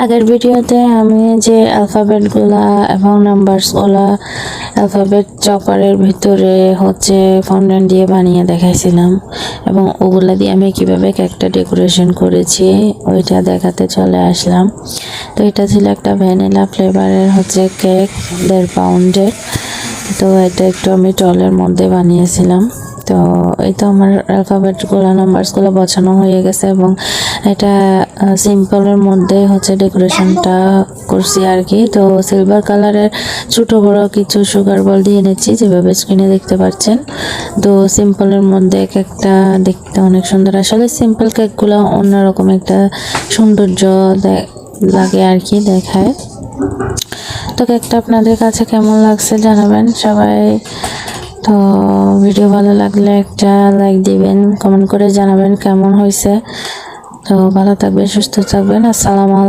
আগের ভিডিওতে আমি যে অ্যালফাবেটগুলা এবং নাম্বারসগুলা অ্যালফাবেট চপারের ভিতরে হচ্ছে ফন্ডেন্ট দিয়ে বানিয়ে দেখাইছিলাম এবং ওগুলা দিয়ে আমি কিভাবে কেকটা ডেকোরেশন করেছি ওইটা দেখাতে চলে আসলাম। তো এটা ছিল একটা ভ্যানিলা ফ্লেভারের হচ্ছে কেক 1.5 পাউন্ডের। তো এটা একটু আমি টলের মধ্যে বানিয়েছিলাম। তো এই তো আমার অ্যালফাবেটগুলো নাম্বারসগুলো বসানো হয়ে গেছে এবং এটা সিম্পলের মধ্যে হচ্ছে ডেকোরেশনটা করছি আর কি। তো সিলভার কালারের ছোট বড় কিছু সুগার বল দিয়ে নিচ্ছি যেভাবে স্ক্রিনে দেখতে পাচ্ছেন। তো সিম্পলের মধ্যে কেকটা দেখতে অনেক সুন্দর, আসলে সিম্পল কেকগুলো অন্যরকম একটা সৌন্দর্য লাগে আর কি দেখায়। তো কেকটা আপনাদের কাছে কেমন লাগছে জানাবেন সবাই। তো ভিডিও ভালো লাগলে একটা লাইক দিবেন, কমেন্ট করে জানাবেন কেমন হয়েছে। তো ভালো থাকবেন, সুস্থ থাকবেন। আসসালামু আলাইকুম।